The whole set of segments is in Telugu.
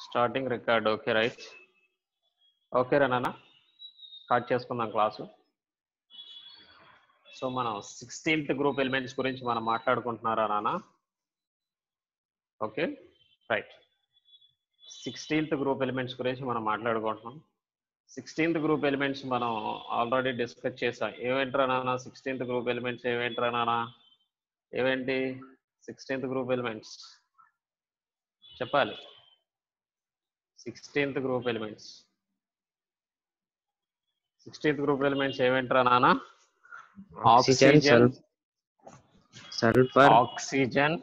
Starting record okay right okay రా నాన్న స్టార్ట్ చేసుకుందాం క్లాసు. సో మనం 16th గ్రూప్ ఎలిమెంట్స్ గురించి మనం మాట్లాడుకుంటున్నారా నాన్న? Okay right. 16th group elements గురించి మనం మాట్లాడుకుంటున్నాం. 16th గ్రూప్ ఎలిమెంట్స్ మనం ఆల్రెడీ డిస్కస్ చేసాం. ఏవేంట్రా నాన్న 16th గ్రూప్ ఎలిమెంట్స్? ఏవేంట్రా నాన్న? ఏవేంటి 16th గ్రూప్ ఎలిమెంట్స్ చెప్పాలి. 16th group elements 16th group elements ఏవేంట్రా నాన్న? Oxygen,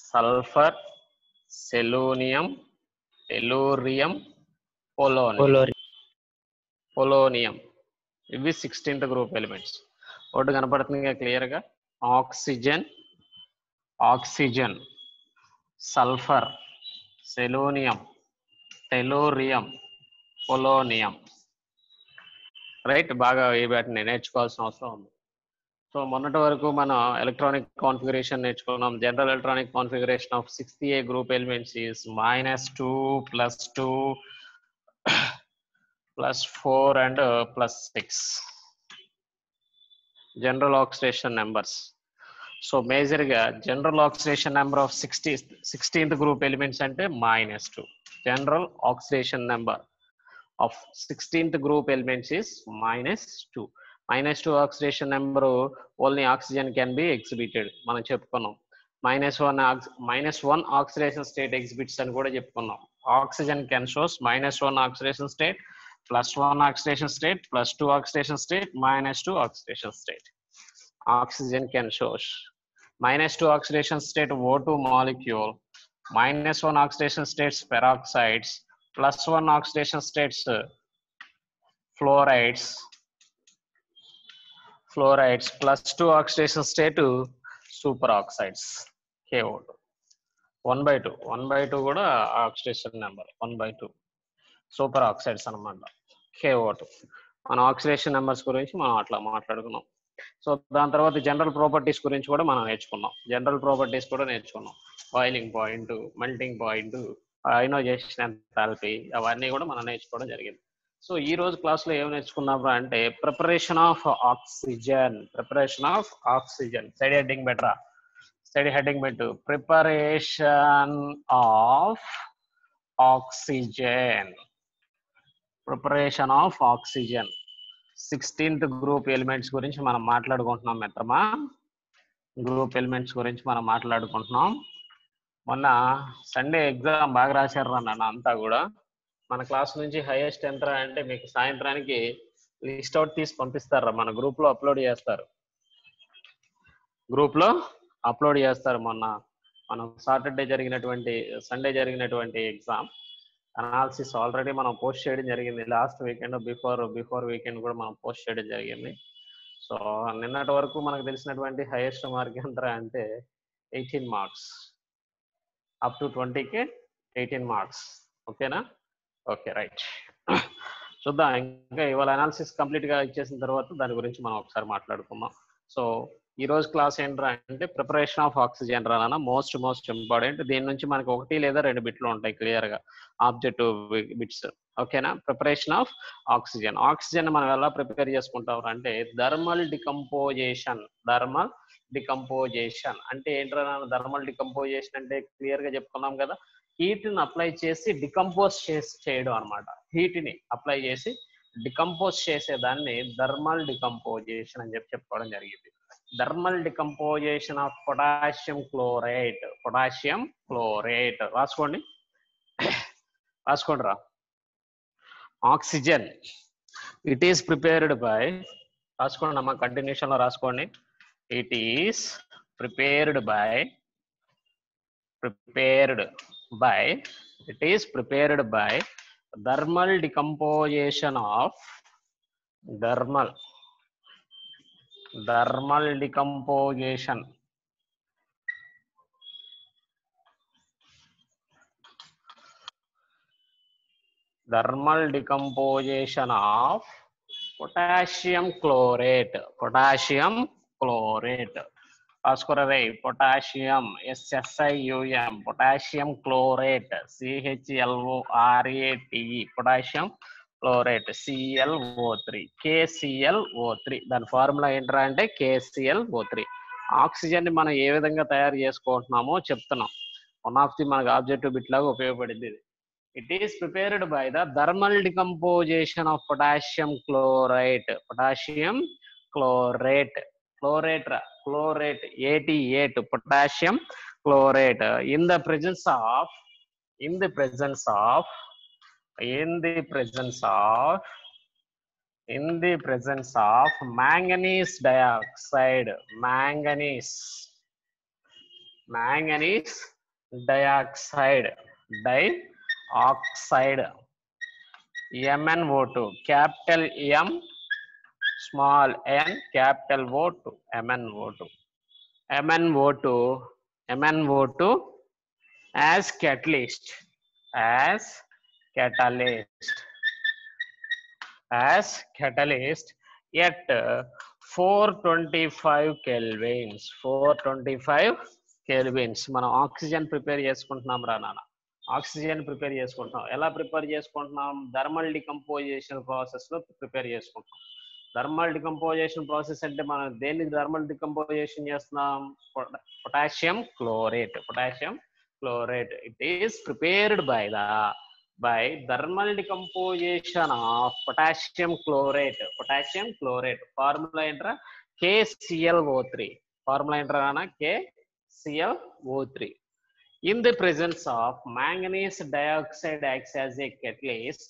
sulphur, selenium, tellurium, polonium. ఇవి 16th గ్రూప్ ఎలిమెంట్స్. ఒకటి కనపడుతుంది క్లియర్గా. Oxygen, sulphur, selenium, tellurium, polonium. Right, బాగా ఈ వాటిని నేర్చుకోవాల్సిన అవసరం ఉంది. సో మొన్నటి వరకు మనం ఎలక్ట్రానిక్ కాన్ఫిగరేషన్ నేర్చుకున్నాం. General electronic configuration of 60A group elements is -2 +2 +4 and +6 general oxidation numbers. So మేజర్గా general oxidation number of 16th group elements అంటే -2. General oxidation number of 16th group elements is -2. -2 oxidation number only oxygen can be exhibited. మనం చెప్పుకున్నాం. -1 oxidation state exhibits అని కూడా చెప్పుకున్నాం. Oxygen can shows -1 oxidation state, +1 oxidation state, +2 oxidation state, -2 oxidation state. Oxygen can shows -2 oxidation state O2 molecule, -1 oxidation states peroxides, +1 oxidation states fluorides, +2 oxidation state superoxides, KO2. 1/2 కూడా ఆక్సిడేషన్ నెంబర్ 1/2 సూపర్ ఆక్సైడ్స్ అనమాట, KO2. మన ఆక్సిడేషన్ నెంబర్స్ గురించి మనం అట్లా మాట్లాడుకున్నాం. సో దాని తర్వాత జనరల్ ప్రాపర్టీస్ గురించి కూడా మనం నేర్చుకున్నాం. Boiling point, melting point, ionisation enthalpy, అవన్నీ కూడా మనం నేర్చుకోవడం జరిగింది. సో ఈ రోజు క్లాస్లో ఏం నేర్చుకున్నాం అంటే preparation of oxygen. Study heading బెటరా? Preparation of oxygen. 16th group elements గురించి మనం మాట్లాడుకుంటున్నాం మిత్రమా. మొన్న సండే ఎగ్జామ్ బాగా రాశారు అన్న అంతా కూడా. మన క్లాస్ నుంచి హైయెస్ట్ ఎంత అంటే మీకు సాయంత్రానికి లిస్ట్ అవుట్ తీసి పంపిస్తారా, మన గ్రూప్లో అప్లోడ్ చేస్తారు. మొన్న మనం సండే జరిగినటువంటి ఎగ్జామ్ అనాలిసిస్ ఆల్రెడీ మనం పోస్ట్ చేయడం జరిగింది. లాస్ట్ వీకెండ్ బిఫోర్ వీకెండ్ కూడా మనం పోస్ట్ చేయడం జరిగింది. సో నిన్నటి వరకు మనకు తెలిసినటువంటి హైయెస్ట్ మార్క్ ఎంత అంటే 18 మార్క్స్. అప్ టు 20కి 18 మార్క్స్. ఓకేనా? Okay right. చూద్దాం, ఇంకా ఇవాళ అనాలిసిస్ కంప్లీట్గా ఇచ్చేసిన తర్వాత దాని గురించి మనం ఒకసారి మాట్లాడుకుందాం. సో ఈ రోజు క్లాస్ ఏంట్రా అంటే preparation of oxygen Rana, most important. దీని నుంచి మనకు 1 లేదా 2 బిట్లు ఉంటాయి క్లియర్గా, ఆబ్జెక్టివ్ బిట్స్. ఓకేనా? ప్రిపరేషన్ ఆఫ్ ఆక్సిజన్ మనం ఎలా ప్రిపేర్ చేసుకుంటాం అంటే థర్మల్ డికంపోజేషన్ అంటే ఏంట్రా? థర్మల్ డికంపోజేషన్ అంటే క్లియర్ గా చెప్పుకున్నాం కదా, హీట్ ని అప్లై చేసి డికంపోజ్ చేయడం అనమాట. హీట్ ని అప్లై చేసి డికంపోజ్ చేసేదాన్ని థర్మల్ డికంపోజేషన్ అని చెప్పుకోవడం జరిగింది. Thermal decomposition of potassium chloride రాసుకోండి రా. Oxygen it is prepared by, రాసుకోండి అమ్మా, కంటిన్యూషన్ లో రాసుకోండి. ఇట్ ఈస్ prepared by thermal decomposition of potassium chlorate. రాసుకోరరే potassium SSIUM potassium chlorate CHLORATE potassium chlorate ClO3 KClO3 దాని ఫార్ములా ఏంట్రా అంటే KClO3. ఆక్సిజన్ ని మనం ఏ విధంగా తయారు చేసుకుంటున్నామో చెప్తున్నాం. వన్ ఆఫ్ ది మనకు ఆబ్జెక్టివ్ బిట్ లాగా ఉపయోగపడింది ఇది. It is prepared by the thermal decomposition of potassium chlorate. Potassium chlorate, chlorate, chlorate, 88 potassium chlorate in the presence of, in the presence of, in the presence of, in the presence of manganese dioxide, manganese, manganese dioxide, dioxide, MnO2, capital M, small n, capital O2, MnO2, MnO2, MnO2 as catalyst, as catalyst, as catalyst at 425 kelvins, 425 kelvins. మనం ఆక్సిజన్ ప్రిపేర్ చేసుకుంటున్నాం రా నాన్న, ఆక్సిజన్ ప్రిపేర్ చేసుకుంటున్నాం. ఎలా ప్రిపేర్ చేసుకుంటున్నాం? థర్మల్ డికంపోజిషన్ ప్రాసెస్ లో ప్రిపేర్ చేసుకుంటున్నాం. థర్మల్ డికంపోజిషన్ ప్రాసెస్ అంటే మనం దేనికి థర్మల్ డికంపోజిషన్ చేస్తున్నాం? Potassium chlorate, potassium chlorate. It is prepared by the by thermal decomposition of potassium chlorate, potassium chlorate. Formula entra KClO3, formula entra na KClO3. In the presence of manganese dioxide acts as a catalyst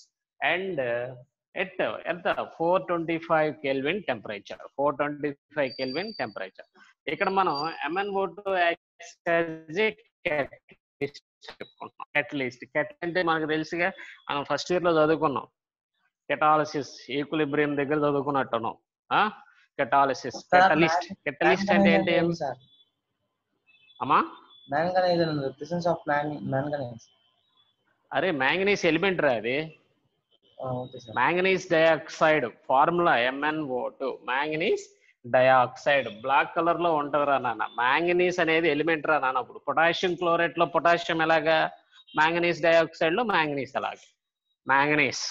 and at 425 Kelvin temperature, 425 Kelvin temperature. ikkada manam MnO2 acts as a catalyst. catalyst అంటే మనకు తెలుసుగా, మనం ఫస్ట్ ఇయర్ లో చదువుకున్నాం. కెటాలిసిస్ ఈక్విలిబ్రియం దగ్గర చదువుకున్నట్టున్నాం. Catalysis, catalyst. కెటలిస్ట్ అంటే ఏంటి అమ్మా? అరే మ్యాంగనీస్ ఎలిమెంట్ రా అది. Manganese dioxide formula MnO2, manganese dioxide. Black colour లో ఉంటది రా నాన్న. మ్యాంగనీస్ అనేది ఎలిమెంట్ రా నాన్న. ఇప్పుడు పొటాషియం క్లోరేట్ లో పొటాషియం ఎలాగా, మ్యాంగనీస్ డయాక్సైడ్ లో మ్యాంగనీస్ అలాగే. Manganese,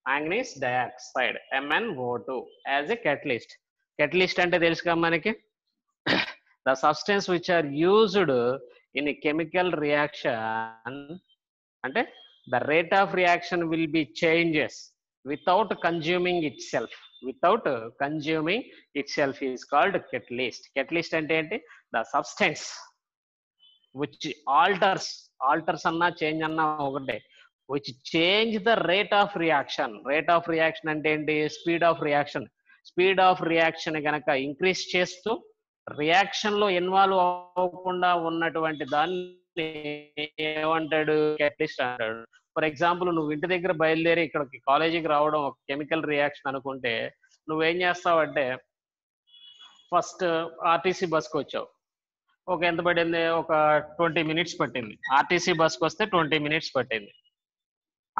manganese dioxide MnO2 as a catalyst. catalyst అంటే తెలుసుగా మనకి, the substance which are used in a chemical reaction అంటే the rate of reaction will be changes without consuming itself, without consuming itself is called catalyst. catalyst అంటే ఏంటి? the substance which alters, alters అన్నా చేంజ్ అన్నా ఒకటే, which change the rate of reaction. rate of reaction అంటే ఏంటి? Speed of reaction. Speed of reaction కనుక ఇంక్రీజ్ చేస్తూ రియాక్షన్ లో ఇన్వాల్వ్ అవ్వకుండా ఉన్నటువంటి దాన్ని ఏమంటాడు? catalyst అంటాడు. ఫర్ ఎగ్జాంపుల్, నువ్వు ఇంటి దగ్గర బయలుదేరి ఇక్కడికి కాలేజీకి రావడం ఒక కెమికల్ రియాక్షన్ అనుకుంటే, నువ్వేం చేస్తావంటే ఫస్ట్ ఆర్టీసీ బస్కి వచ్చావు. ఒక ఎంత పడింది? ఒక 20 minutes పట్టింది. ఆర్టీసీ బస్కి వస్తే 20 minutes పట్టింది.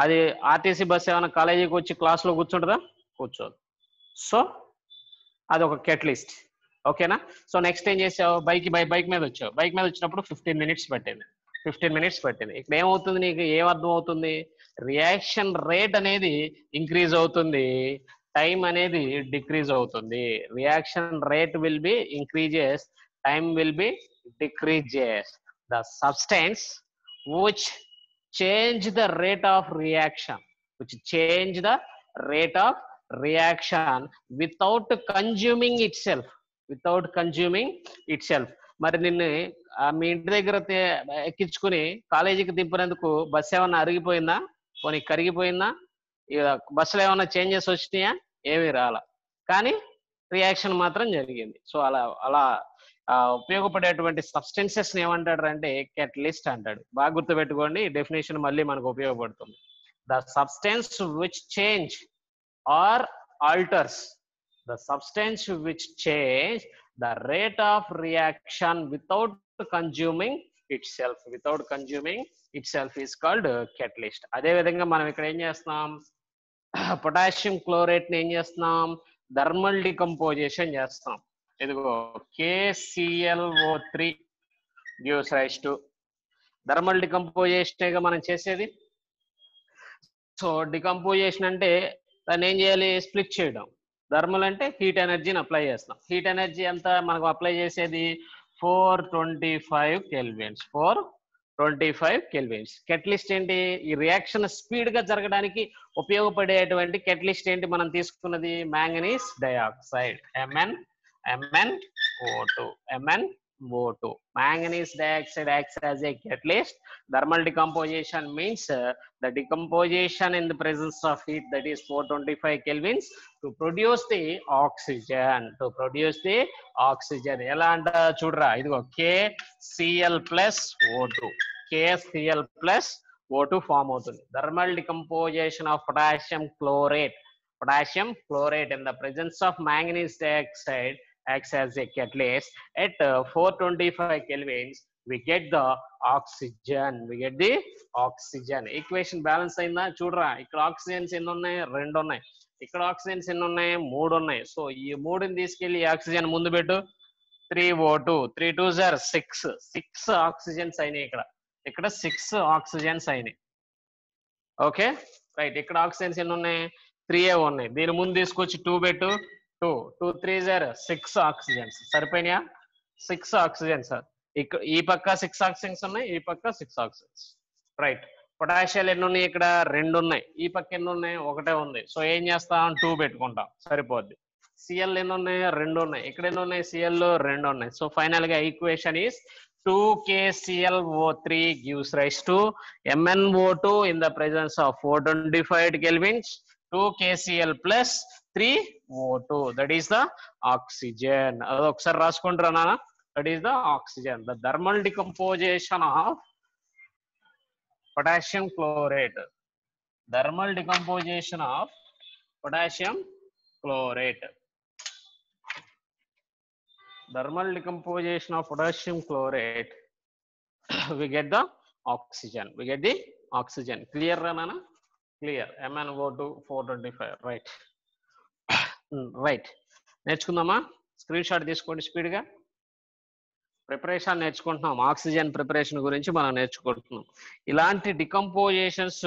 అది ఆర్టీసీ బస్ ఏమైనా కాలేజీకి వచ్చి క్లాస్లో కూర్చుంటుందా? కూర్చోదు. సో అది ఒక కెటలిస్ట్. ఓకేనా? సో నెక్స్ట్ ఏం చేసావు? బైక్ మీద వచ్చావు. బైక్ మీద వచ్చినప్పుడు 15 minutes పట్టింది. 15 minutes పట్టింది. ఇక్కడ ఏమవుతుంది? నీకు ఏం అర్థం అవుతుంది? రియాక్షన్ రేట్ అనేది ఇంక్రీజ్ అవుతుంది, టైం అనేది డిక్రీజ్ అవుతుంది. Reaction rate will be increases, time will be decreases. The substance which change the rate of reaction, which change the rate of reaction without consuming itself, without consuming itself. మరి నిన్ను మీ ఇంటి దగ్గర ఎక్కించుకుని కాలేజీకి దింపినందుకు బస్సు ఏమన్నా అరిగిపోయిందా? పోనీ కరిగిపోయిందా? బస్సులో ఏమన్నా చేంజెస్ వచ్చినాయా? ఏమీ రాలా, కానీ రియాక్షన్ మాత్రం జరిగింది. సో అలా ఉపయోగపడేటువంటి సబ్స్టెన్సెస్ ఏమంటాడు అంటే కెటలిస్ట్ అంటాడు. బాగా గుర్తుపెట్టుకోండి, డెఫినేషన్ మళ్ళీ మనకు ఉపయోగపడుతుంది. The substance which change or alters, the substance which change the rate of reaction without consuming itself, without consuming itself is called catalyst. అదే విధంగా మనం ఇక్కడ ఏం చేస్తున్నాం? పొటాషియం క్లోరేట్ ని ఏం చేస్తున్నాం? థర్మల్ డికంపోజిషన్ చేస్తాం. ఇదిగో KClO3 gives rise to thermal decomposition మనం చేసేది. సో డికంపోజిషన్ అంటే దాన్ని ఏం చేయాలి, స్ప్లిట్ చేయడం. థర్మల్ అంటే హీట్ ఎనర్జీని అప్లై చేస్తాం. హీట్ ఎనర్జీ ఎంత మనకు అప్లై చేసేది 425 కెల్విన్స్. 425 కెల్విన్స్. కెటలిస్ట్ ఏంటి, ఈ రియాక్షన్ స్పీడ్ గా జరగడానికి ఉపయోగపడేటువంటి కెటలిస్ట్ ఏంటి మనం తీసుకున్నది, manganese dioxide MnO2. Manganese dioxide acts as a catalyst. Thermal decomposition means the decomposition in the presence of heat, that is 425 kelvins, to produce the oxygen. ఎలా అంట చూడరా, ఇదిగో KCl plus O2 ఫామ్ అవుతుంది. Thermal decomposition of potassium chlorate in the presence of manganese dioxide acts as a catalyst. At 425 kelvins we get the oxygen. Equation balance అయిందా చూడరా, ఇక్కడ ఆక్సిజన్స్ ఎన్ని ఉన్నాయి, 2 ఉన్నాయి. ఇక్కడ ఆక్సిజన్స్ ఎన్ని ఉన్నాయి, 3 ఉన్నాయి. సో ఈ 3ని తీసుకెళ్లి ఆక్సిజన్ ముందు పెట్టు, 3O2, 3 2s are 6 ఆక్సిజన్స్ అయినాయి. ఇక్కడ 6 ఆక్సిజన్స్ అయినాయి. Okay right. ఇక్కడ ఆక్సిజన్స్ ఎన్ని ఉన్నాయి, 3 ఉన్నాయి. దీని ముందు తీసుకొచ్చి 2 పెట్టు, 2 3s are 6 ఆక్సిజన్స్. సరిపోయినాయా, 6 ఆక్సిజన్స్. ఇక్కడ ఈ పక్క 6 ఆక్సిజన్స్ ఉన్నాయి, ఈ పక్క 6 ఆక్సిజన్స్. రైట్. పొటాషియాలు ఎన్ని ఉన్నాయి, ఇక్కడ 2 ఉన్నాయి. ఈ పక్క ఎన్ని ఉన్నాయి, 1 ఉంది. సో ఏం చేస్తాం, 2 పెట్టుకుంటాం, సరిపోద్ది. Cl ఎన్ని ఉన్నాయి, 2 ఉన్నాయి. ఇక్కడ ఎన్ని ఉన్నాయి, Cl 2 ఉన్నాయి. సో ఫైనల్ గా equation is 2KClO3 gives rise to MnO2 in the presence of 425 kelvins. 2KCl plus 3O2, that is the oxygen. అది ఒకసారి రాసుకుంటారా నాన్న, that is the oxygen. The thermal decomposition of potassium chlorate. Thermal decomposition of potassium chlorate. Thermal decomposition of potassium chlorate, we get the oxygen. Clear Ranana? Clear. MnO2 425. Right. Right. నేర్చుకుందామా, స్క్రీన్ షాట్ తీసుకోండి స్పీడ్ గా. ప్రిపరేషన్ నేర్చుకుంటున్నాం, ఆక్సిజన్ ప్రిపరేషన్ గురించి మనం నేర్చుకుంటున్నాం. ఇలాంటి డికంపోజిషన్స్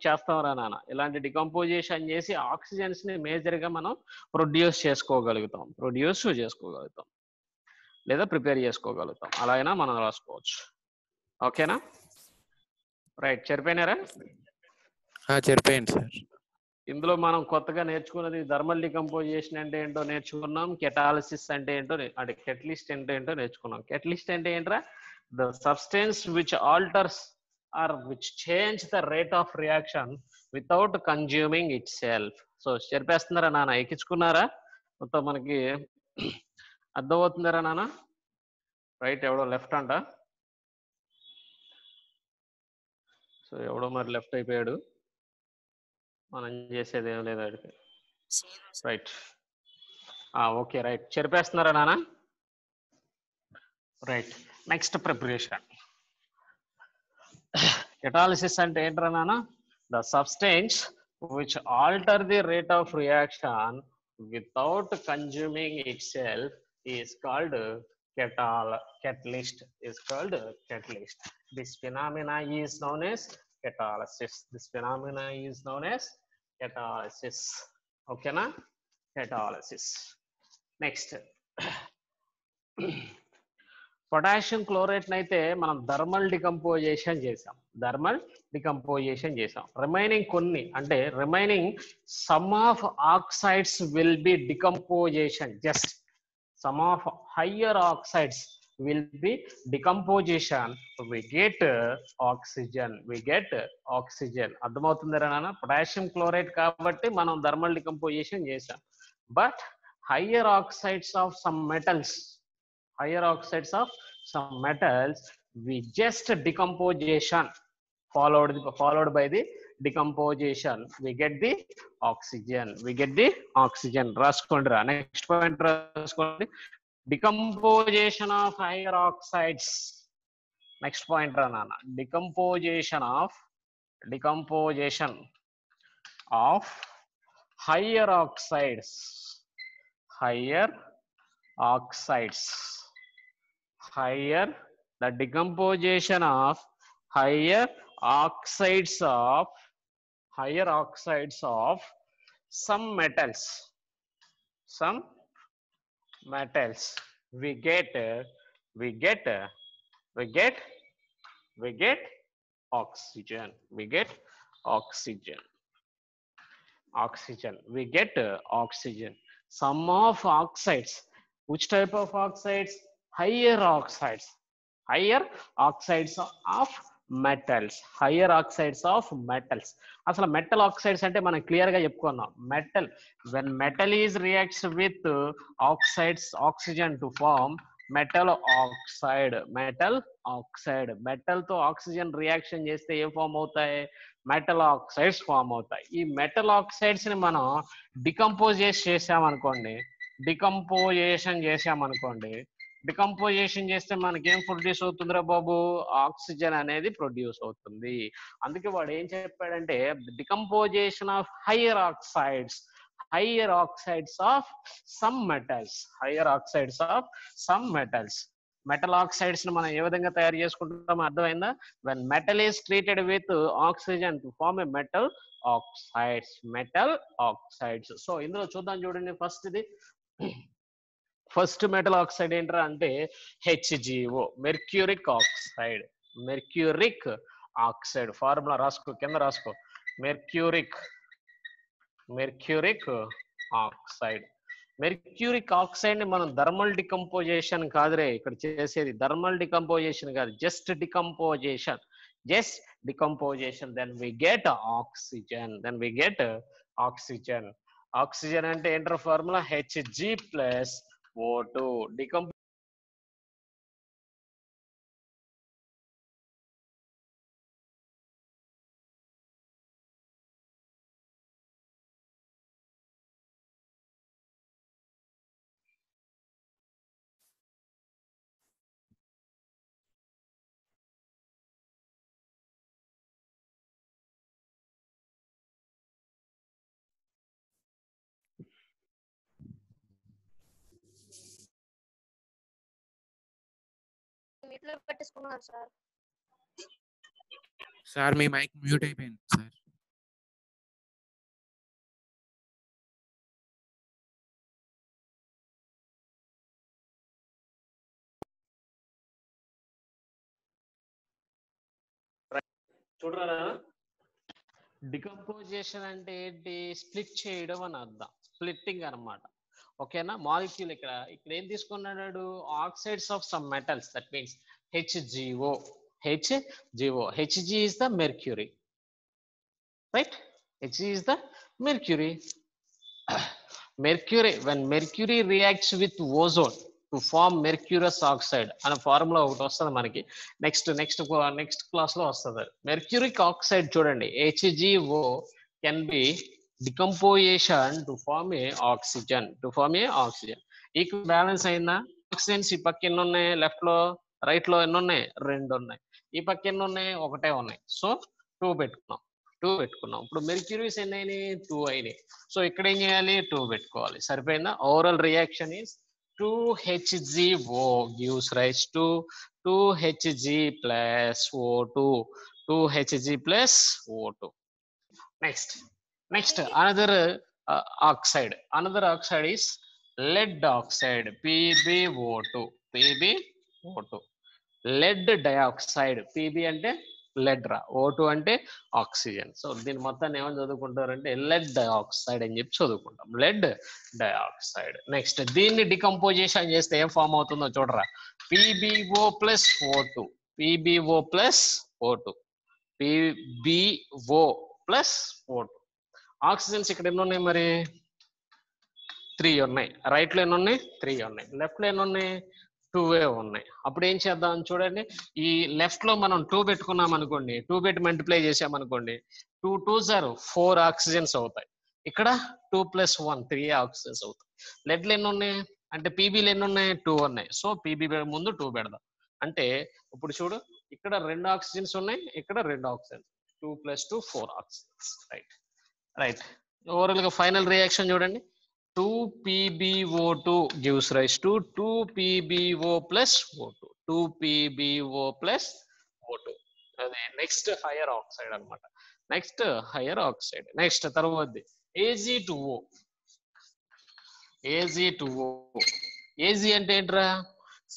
చేస్తాం రా నాన్న. ఇలాంటి డికంపోజిషన్ చేసి ఆక్సిజన్స్ ని మేజర్ గా మనం ప్రొడ్యూస్ చేసుకోగలుగుతాం లేదా ప్రిపేర్ చేసుకోగలుగుతాం. అలా అయినా మనం రాసుకోవచ్చు. ఓకేనా, రైట్. సరిపోయినారా? సరిపోయింది సార్. ఇందులో మనం కొత్తగా నేర్చుకున్నది థర్మల్ డికంపోజిషన్ అంటే ఏంటో నేర్చుకున్నాం, కెటాలిసిస్ అంటే ఏంటో, అంటే కెటలిస్ట్ అంటే ఏంటో నేర్చుకున్నాం. కెటలిస్ట్ అంటే ఏంట్రా, the substance which alters or which change the rate of reaction without consuming itself. So చెప్పేస్తున్నారా నాన్న, ఎక్కించుకున్నారా మొత్తం, మనకి అర్థమవుతుందారా నాన్న? రైట్. ఎవడో లెఫ్ట్ అంట, సో ఎవడో మరి లెఫ్ట్ అయిపోయాడు, మనం చేసేది ఏం లేదు అడిగి. రైట్. Okay right. చెరిపేస్తున్నారా నాన్న? రైట్. Next preparation. కెటాలిసిస్ అంటే ఏంట్రా నాన్న? The substance which alter the rate of reaction without consuming itself is called catalyst. This phenomena is known as catalysis. Okay na? Catalysis. Next. Potassium chlorite అయితే మనం థర్మల్ డికంపోజిషన్ చేసాం. రిమైనింగ్ కొన్ని అంటే remaining some of oxides will be decomposition. Just some of higher oxides will be decomposition. We get oxygen. అర్థమవుతుందిరా నాన్న? పొటాషియం క్లోరైడ్ కాబట్టి మనం థర్మల్ డికంపోజిషన్ చేసాం. But higher oxides of some metals, we just decomposition followed by the decomposition, we get the oxygen. రాసుకోండిరా. నెక్స్ట్ పాయింట్ రాసుకోండి. Decomposition of higher oxides. Next point ra nana. Decomposition of higher oxides. oxides. Higher, the decomposition of higher oxides of some metals. Some metals. We get oxygen. We get oxygen. We get oxygen. Some of oxides. Which type of oxides? Higher oxides. Higher oxides of metals. Higher oxides of metals. అసలు మెటల్ ఆక్సైడ్స్ అంటే మనం క్లియర్ గా చెప్పుకున్నాం. Metal, when metal is reacts with oxides, oxygen to form metal oxide. Metal తో ఆక్సిజన్ రియాక్షన్ చేస్తే ఏం ఫామ్ అవుతాయి? మెటల్ ఆక్సైడ్స్ ఫామ్ అవుతాయి. ఈ మెటల్ ఆక్సైడ్స్ ని మనం డికంపోజేషన్ చేసామనుకోండి, డికంపోజేషన్ చేస్తే మనకి ఏం ప్రొడ్యూస్ అవుతుందిరా బాబు? ఆక్సిజన్ అనేది ప్రొడ్యూస్ అవుతుంది. అందుకే వాడు ఏం చెప్పాడంటే decomposition of higher oxides of some metals. Metal oxides ని మనం ఏ విధంగా తయారు చేసుకుంటామో అర్థమైందా? when metal is treated with oxygen to form a metal oxides. So ఇందులో చూద్దాం చూడండి. ఫస్ట్ మెటల్ ఆక్సైడ్ ఏంట్రా అంటే HgO, మెర్క్యూరిక్ ఆక్సైడ్. ఫార్ములా రాసుకో, కింద రాసుకో. Mercuric oxide. మెర్క్యూరిక్ ఆక్సైడ్ ని మనం థర్మల్ డికంపోజేషన్ కాదురే ఇక్కడ చేసేది. థర్మల్ డికంపోజేషన్ కాదు, just decomposition. Then we get oxygen. Oxygen అంటే ఏంటర్ ఫార్ములా Hg+O2. పెట్టేసుకున్నారు సార్. సార్ మీ మైక్ మ్యూట్ అయిపోయింది సార్. చూడరా, డికంపోజేషన్ అంటే ఏంటి? స్ప్లిట్ చేయడం అని అర్థం, స్ప్లిట్టింగ్ అన్నమాట. ఓకేనా? మాలిక్యూల్ ఇక్కడ ఏం తీసుకున్నాడు? Oxides of some metals, that means HgO. Hg is the mercury, right? Hg is the mercury. When mercury reacts with ozone to form mercurous oxide అనే ఫార్ములా ఒకటి వస్తుంది మనకి. నెక్స్ట్ క్లాస్ లో వస్తుంది. మెర్క్యూరిక్ ఆక్సైడ్ చూడండి, HgO can be decomposition to form a oxygen. Equi balance అయిందా? ఆక్సిజన్స్ ఈ పక్క ఎన్ని ఉన్నాయి? లెఫ్ట్ లో రైట్ లో ఎన్ని ఉన్నాయి? 2 ఉన్నాయి. ఈ పక్క ఎన్ని ఉన్నాయి? 1 ఉన్నాయి. సో 2 పెట్టుకున్నాం. ఇప్పుడు మెర్క్యూరీస్ ఎన్ని అయినాయి? 2 అయినాయి. సో ఇక్కడ ఏం చేయాలి? 2 పెట్టుకోవాలి. సరిపోయిందా? Overall reaction is 2HgO gives rise to 2Hg+O2. Next, another oxide is lead oxide, PbO2. Lead dioxide, Pb అంటే lead రా, O2 అంటే ఆక్సిజన్. సో దీని మొత్తాన్ని ఏమని చదువుకుంటారంటే lead dioxide అని చెప్పి చదువుకుంటాం. lead dioxide. నెక్స్ట్, దీన్ని డికంపోజిషన్ చేస్తే ఏం ఫామ్ అవుతుందో చూడరా. PbO+O2. ఆక్సిజన్స్ ఇక్కడ ఎన్ని ఉన్నాయి మరి? 3 ఉన్నాయి. రైట్ లో ఎన్ని ఉన్నాయి? 3 ఉన్నాయి. లెఫ్ట్ లో ఎన్ని ఉన్నాయి? 2 ఉన్నాయి. అప్పుడు ఏం చేద్దాం చూడండి. ఈ లెఫ్ట్ లో మనం 2 పెట్టుకున్నాం అనుకోండి, 2 పెట్టి మల్టిప్లై చేసామనుకోండి, 2 2s are 4 ఆక్సిజన్స్ అవుతాయి. ఇక్కడ 2 + 1 3 ఆక్సిజన్స్ అవుతాయి. లెడ్ లో ఎన్ని ఉన్నాయి అంటే పీబీలు ఎన్ని ఉన్నాయి? 2 ఉన్నాయి. సో పీబీ ముందు 2 పెడదాం. అంటే ఇప్పుడు చూడు, ఇక్కడ 2 ఆక్సిజన్స్ ఉన్నాయి, ఇక్కడ 2 ఆక్సిజన్స్, 2 + 2 4 ఆక్సిజన్స్. రైట్. ఓవరాల్ గా ఫైనల్ రియాక్షన్ చూడండి. 2PbO2 gives rise to 2PbO plus O2. 2PbO plus O2. అదే నెక్స్ట్ హైయర్ ఆక్సైడ్ అన్నమాట. Next hire oxide. నెక్స్ట్ తర్వాత Ag2O. Ag2O. Ag అంటే ఏంట్రా?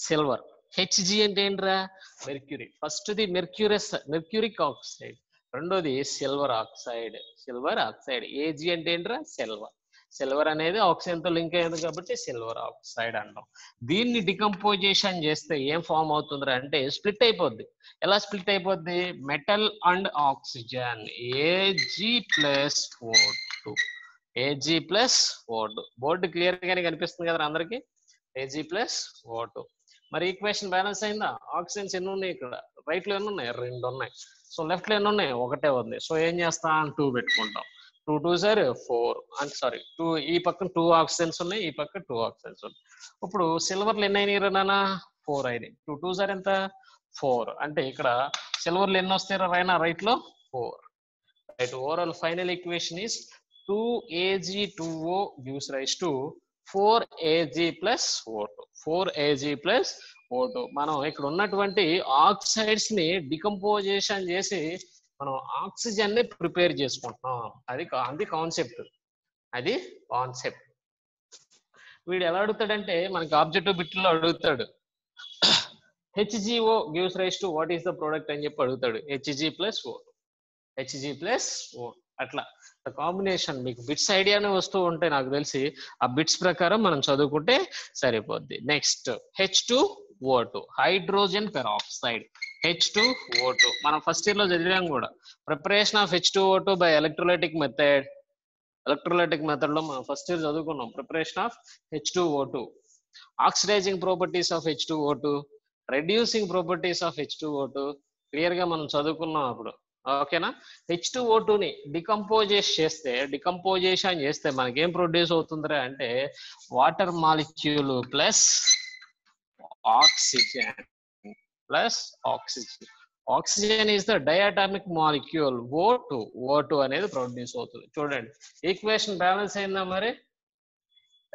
సిల్వర్. Hg అంటే ఏంట్రా? మెర్క్యూరీ. ఫస్ట్ది మెర్క్యూరిక్ ఆక్సైడ్, రెండోది silver oxide. Silver oxide. Ag అంటే ఏంట్రా? సిల్వర్. సిల్వర్ అనేది ఆక్సిజన్ తో లింక్ అయ్యేది కాబట్టి సిల్వర్ ఆక్సైడ్ అంటాం. దీన్ని డికంపోజిషన్ చేస్తే ఏం ఫామ్ అవుతుందిరా అంటే స్ప్లిట్ అయిపోద్ది. ఎలా స్ప్లిట్ అయిపోద్ది? Metal and oxygen, Ag+O2. Ag+O2. Board clear గానే కనిపిస్తుంది కదా అందరికి? Ag+O2. మరి ఈక్వేషన్ బ్యాలెన్స్ అయిందా? ఆక్సిజన్స్ ఎన్ని ఉన్నాయి ఇక్కడ? రైట్ లో ఎన్ని ఉన్నాయి? 2 ఉన్నాయి. సో లెఫ్ట్ లో ఎన్ని ఉన్నాయి? 1 ఉంది. సో ఏం చేస్తాం? 2 పెట్టుకుంటాం. 2 2s are 4. సారీ 2, ఈ పక్కన 2 ఆక్సిజన్స్ ఉన్నాయి, ఈ పక్క 2 ఆక్సిజన్స్ ఉన్నాయి. ఇప్పుడు సిల్వర్లు ఎన్ని అయినాయి నానా? 4 అయినాయి. 2 2s are ఎంత? 4. అంటే ఇక్కడ సిల్వర్లు ఎన్ని వస్తాయి రైనా? రైట్ లో 4. Right. Overall final equation is 2Ag2O gives rise to 4Ag+O2. 4Ag+O2. మనం ఇక్కడ ఉన్నటువంటి ఆక్సైడ్స్ ని డికంపోజిషన్ చేసి మనం ఆక్సిజన్ ని ప్రిపేర్ చేసుకుంటున్నాం. అది కాన్సెప్ట్. అది కాన్సెప్ట్. వీడు ఎలా అడుగుతాడంటే మనకి ఆబ్జెక్టివ్ బిట్ లో అడుగుతాడు, HgO gives rise to what is the product అని చెప్పి అడుగుతాడు. Hg+O2. Hg+O2. అట్లా కాంబినేషన్ మీకు బిట్స్ ఐడియానే వస్తూ ఉంటాయి నాకు తెలిసి. ఆ బిట్స్ ప్రకారం మనం చదువుకుంటే సరిపోద్ది. Next H2O2, hydrogen peroxide. H2O2 మనం ఫస్ట్ ఇయర్ లో చదివాం కూడా. Preparation of H2O2 by electrolytic method. Electrolytic method లో మనం ఫస్ట్ ఇయర్ చదువుకున్నాం preparation of H2O2. Oxidising properties of H2O2, reducing properties of H2O2 clear గా మనం చదువుకున్నాం అప్పుడు. ఓకేనా? H2O2 ని డికంపోజిషన్ చేస్తే మనకి ఏం ప్రొడ్యూస్ అవుతుందిరా అంటే water molecule plus oxygen. Oxygen is the diatomic molecule. O2 అనేది ప్రొడ్యూస్ అవుతుంది. చూడండి ఈక్వేషన్ బ్యాలెన్స్ అయిందా మరి?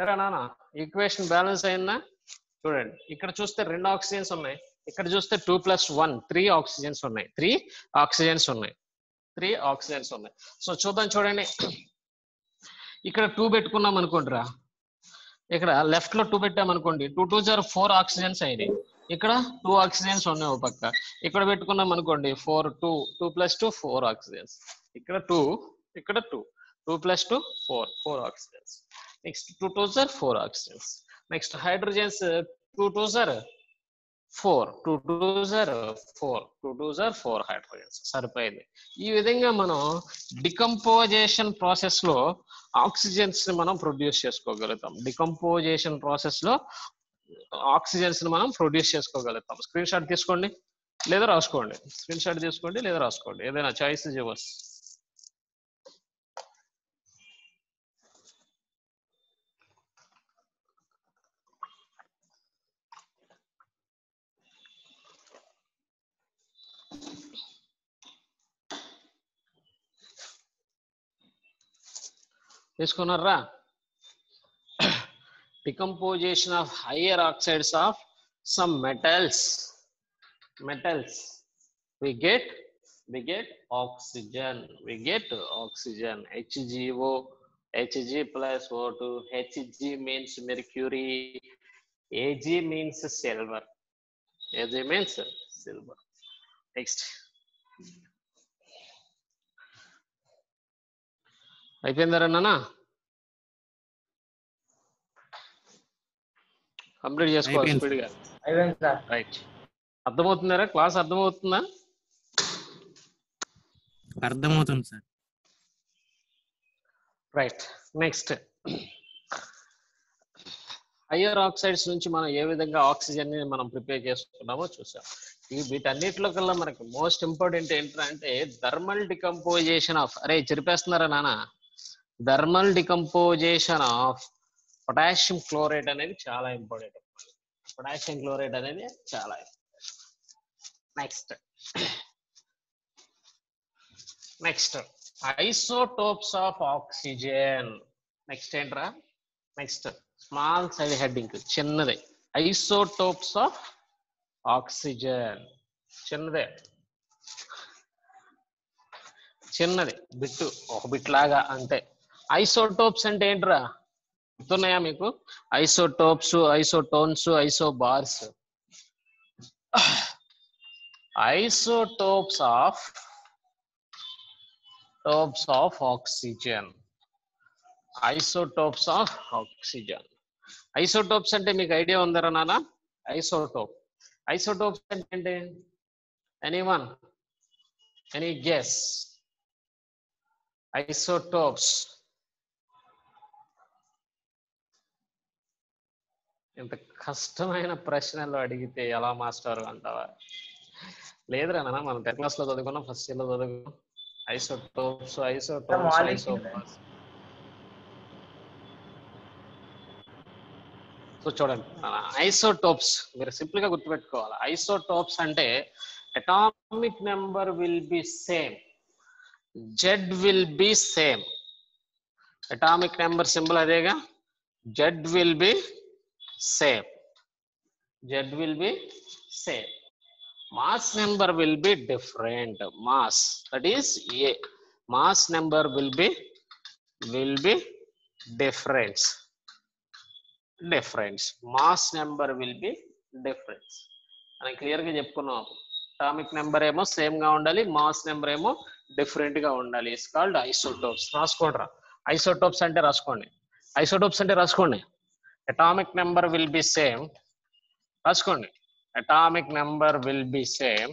ఎరా నాన్న ఈక్వేషన్ బ్యాలెన్స్ అయిందా? చూడండి ఇక్కడ చూస్తే 2 ఆక్సిజన్స్ ఉన్నాయి, ఇక్కడ చూస్తే 2 + 1 3 ఆక్సిజన్స్ ఉన్నాయి. 3 ఆక్సిజన్స్ ఉన్నాయి. సో చూద్దాం. చూడండి ఇక్కడ 2 పెట్టుకున్నాం అనుకోండిరా, ఇక్కడ లెఫ్ట్ లో 2 పెట్టామనుకోండి, 2 2s are 4 ఆక్సిజన్స్ అయినాయి. ఇక్కడ 2 ఆక్సిజన్స్ ఉన్నాయి ఒక పక్క. ఇక్కడ పెట్టుకున్నాం అనుకోండి 4 2 2 + 2 4 ఆక్సిజన్స్. ఇక్కడ 2 ఇక్కడ 2 2 + 2 4 oxygens. Next 2 2s are 4 oxygens. Next hydrogens 2 2s are 4 2 2s are 4 hydrogens. సరిపోయింది. ఈ విధంగా మనం డికంపోజిషన్ ప్రాసెస్ లో ఆక్సిజన్స్ ని మనం ప్రొడ్యూస్ చేసుకోగలుగుతాం. డికంపోజిషన్ ప్రాసెస్ లో ఆక్సిజన్స్ ని మనం ప్రొడ్యూస్ చేసుకోగలుగుతాం. స్క్రీన్ షాట్ తీసుకోండి లేదా రాసుకోండి. ఏదైనా చాయిస్ యువర్స్. తీసుకున్నారా? Decomposition of higher oxides of some metals. we get oxygen. HgO, Hg+O2. Hg means mercury, Ag means silver. Next అయిపోయిందరా నాన్న? కంప్లీట్ చేసుకోవాలి స్పీడ్గా. రైట్. అర్థమవుతుందారా? క్లాస్ అర్థమవుతుందా? అర్థమవుతుంది sir. Right. Next higher oxides నుంచి మనం ఏ విధంగా ఆక్సిజన్ ని మనం ప్రిపేర్ చేసుకున్నామో చూసాం. వీటన్నిటిలో కల్లా మనకి మోస్ట్ ఇంపార్టెంట్ ఏంటంటే థర్మల్ డికంపోజిషన్ ఆఫ్, అరే చెరిపేస్తున్నారా నాన్న, thermal decomposition of potassium chloride అనేది చాలా important. Next isotopes of oxygen. Next ఏంట్రా? నెక్స్ట్ స్మాల్ సైడ్ హెడ్డింగ్ చిన్నది, ఐసోటోప్స్ ఆఫ్ ఆక్సిజన్. చిన్నదే, చిన్నది బిట్టు, ఒక బిట్ లాగా అంతే. ఐసోటోప్స్ అంటే ఏంట్రా గుర్తున్నాయా మీకు? Isotopes, isotones, isobars. Isotopes of oxygen. Isotopes of oxygen. Isotopes అంటే మీకు ఐడియా ఉందరా నాన్న? ఐసోటోప్స్ అంటే ఏంటి? Anyone, any guess? ఐసోటోప్స్ ఇంత కష్టమైన ప్రశ్నలు అడిగితే ఎలా మాస్టర్ అంటావా? లేదురా నాన్న, మనం 10th class లో చదువుకున్నాం, ఫస్ట్ ఇయర్ లో చదువుకున్నాం. Isotopes, isobars. సో చూడండి, ఐసోటోప్స్ మీరు సింపుల్ గా గుర్తుపెట్టుకోవాలి. ఐసోటోప్స్ అంటే atomic number will be same, Z will be same. Atomic number symbol అదేగా, Z will be same, Z will be same. Mass number will be different. Mass, that is A. Mass number will be different. Mass number will be different. అని క్లియర్ గా చెప్పుకున్నాం. అటామిక్ నెంబర్ ఏమో సేమ్ గా ఉండాలి, మాస్ నెంబర్ ఏమో డిఫరెంట్ గా ఉండాలి. It's called isotopes. రాసుకోండి. ఐసోటోప్స్ అంటే రాసుకోండి. ఐసోటోప్స్ అంటే రాసుకోండి. Atomic number will be same. రాసుకోండి. Atomic number will be same.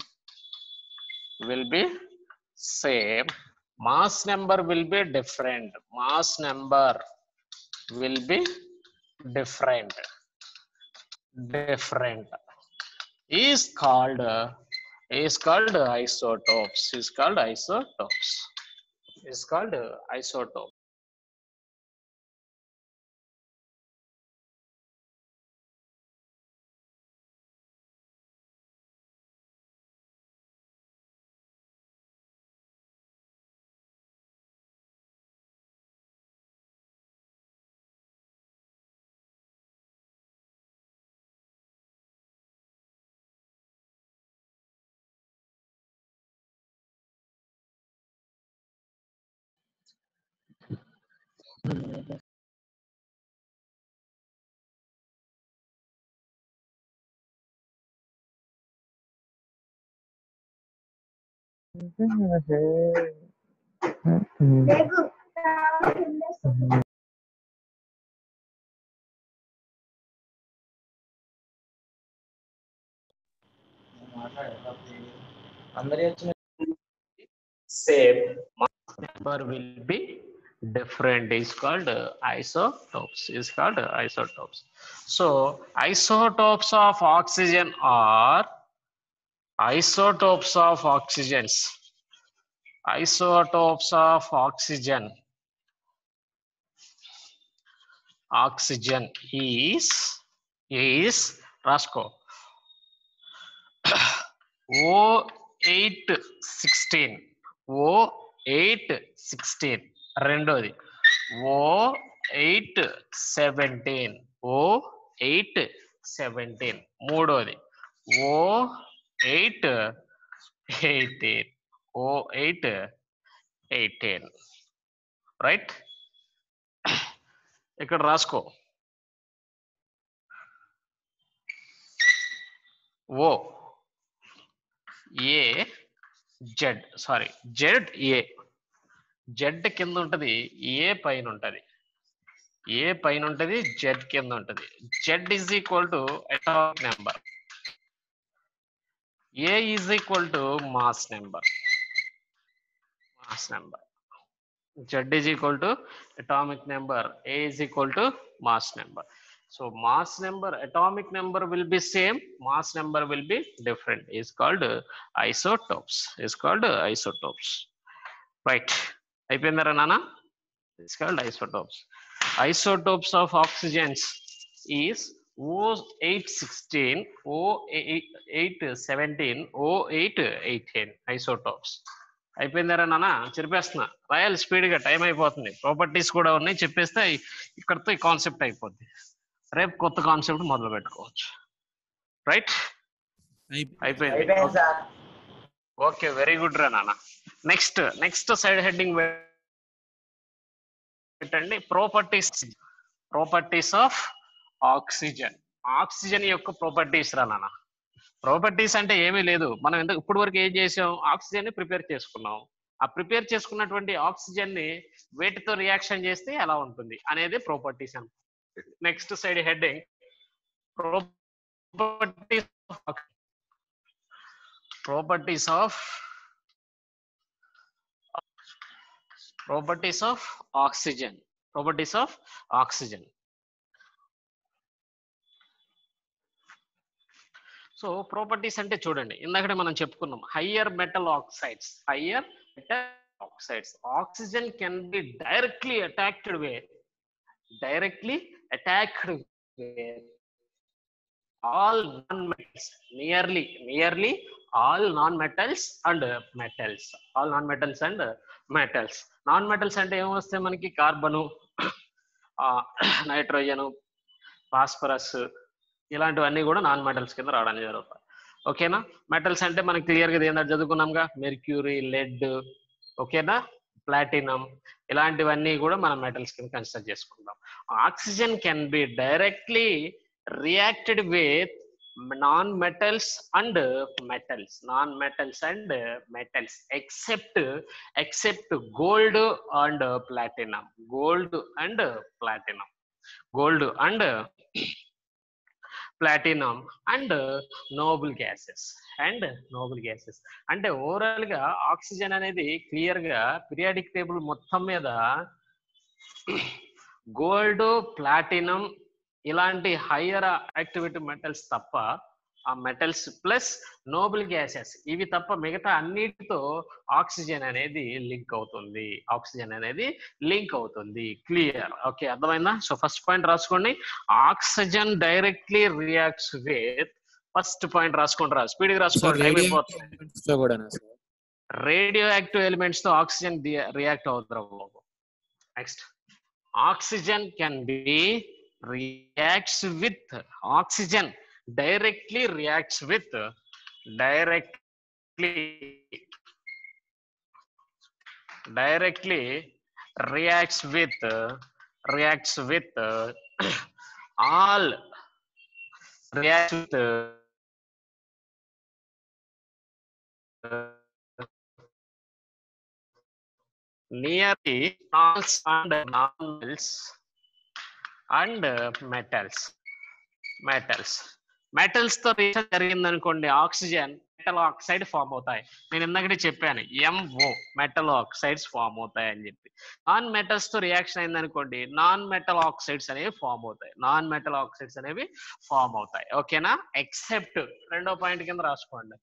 Mass number will be different. Mass number will be different. Is called isotopes. Is called isotope. Same, mass number will be different. Is called isotopes. So isotopes of oxygen are isotopes of oxygens. Isotopes of oxygen is రాసుకో O816, O816. రెండోది O817, O817. మూడోది O818, O818. రైట్, ఇక్కడ రాసుకో. O ఏ జెడ్, సారీ జెడ్ ఏ. జెడ్ కింద ఉంటది, ఏ పైన ఉంటది. ఏ పైన ఉంటది, జెడ్ కింద ఉంటది. Z is equal to atomic number, A is equal to mass number. Z is equal to atomic number, A is equal to mass number. So mass number, atomic number will be same, mass number will be different. Is called isotopes. Right. అయిపోయిందరా నాన్న? It's called isotopes. Isotopes of oxygens is O816, O817, O818 isotopes. అయిపోయిందారా నాన్న చెప్పేస్తున్నా, రాయాలి స్పీడ్గా, టైం అయిపోతుంది. ప్రాపర్టీస్ కూడా ఉన్నాయి, చెప్పేస్తే ఇక్కడతో ఈ కాన్సెప్ట్ అయిపోద్ది. రేపు కొత్త కాన్సెప్ట్ మొదలు పెట్టుకోవచ్చు. రైట్, అయిపోయింది. ఓకే, వెరీ గుడ్ రా నాన్న. నెక్స్ట్ సైడ్ హెడ్డింగ్ పెట్టండి, ప్రాపర్టీస్ ఆఫ్ ఆక్సిజన్. ఆక్సిజన్ యొక్క ప్రాపర్టీస్ రా నాన్న. ప్రాపర్టీస్ అంటే ఏమీ లేదు, మనం ఇప్పుడు వరకు ఏం చేసాం, ఆక్సిజన్ ని ప్రిపేర్ చేసుకున్నాం. ఆ ప్రిపేర్ చేసుకున్నటువంటి ఆక్సిజన్ ని వేటితో రియాక్షన్ చేస్తే ఎలా ఉంటుంది అనేది ప్రాపర్టీస్ అని. Next side heading properties of oxygen. So properties అంటే చూడండి, ఇందాకనే మనం చెప్పుకున్నాం, higher metal oxides. Oxygen can be directly attacked with all non-metals, nearly all non-metals and metals. Non-metals అంటే ఏమొస్తాయి మనకి, కార్బను, నైట్రోజను, ఫాస్ఫరస్, ఇలాంటివన్నీ కూడా నాన్ మెటల్స్ కింద రావడానికి జరుగుతాయి. ఓకేనా. మెటల్స్ అంటే మనకి క్లియర్ గా ఏంటంటే చదువుకున్నాంగా, మెర్క్యూరీ, లెడ్, ఓకేనా, ప్లాటినం, ఇలాంటివన్నీ కూడా మనం మెటల్స్ కింద కన్సిడర్ చేసుకుంటాం. Oxygen can be directly reacted with non-metals and metals, except gold and platinum, and noble gases. అంటే ఓవరాల్ గా ఆక్సిజన్ అనేది క్లియర్ గా పీరియాడిక్ టేబుల్ మొత్తం మీద గోల్డ్, ప్లాటినం ఇలాంటి హయ్యర్ యాక్టివిటీ మెటల్స్ తప్ప, ఆ మెటల్స్ ప్లస్ నోబుల్ గ్యాసెస్ ఇవి తప్ప మిగతా అన్నిటితో ఆక్సిజన్ అనేది లింక్ అవుతుంది. క్లియర్? ఓకే, అర్థమైందా? సో ఫస్ట్ పాయింట్ రాసుకోండి, oxygen directly reacts with, first point రాసుకోండి రా, స్పీడ్ గా రాసుకోండి, టైం అయిపోతుంది. రేడియో యాక్టివ్ ఎలిమెంట్స్ తో ఆక్సిజన్ రియాక్ట్ అవుతారు. Next, oxygen can be directly reacts with all nearly non-metals and metals తో రియాక్షన్ జరిగింది అనుకోండి, ఆక్సిజన్ మెటల్ ఆక్సైడ్ ఫామ్ అవుతాయి. నేను ఇందాకనే చెప్పాను, MO మెటల్ ఆక్సైడ్స్ ఫామ్ అవుతాయి అని చెప్పి. నాన్ మెటల్స్ తో రియాక్షన్ అయింది అనుకోండి, నాన్ మెటల్ ఆక్సైడ్స్ అనేవి ఫామ్ అవుతాయి. ఓకేనా. ఎక్సెప్ట్, రెండో పాయింట్ కింద రాసుకోండి,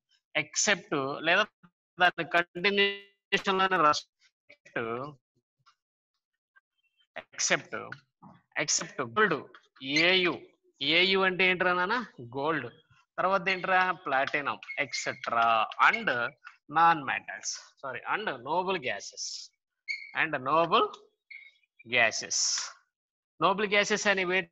ఎక్సెప్ట్ లేదా దాని కంటిన్యూషన్ లోనే రాసుకోండి, ఎక్సెప్ట్ గోల్డ్, ఏయు అంటే ఏంట్రా నాన్న, గోల్డ్, తర్వాత ఏంట్రా, platinum, etcetera, and non metals, and Nobel gases అని వేటి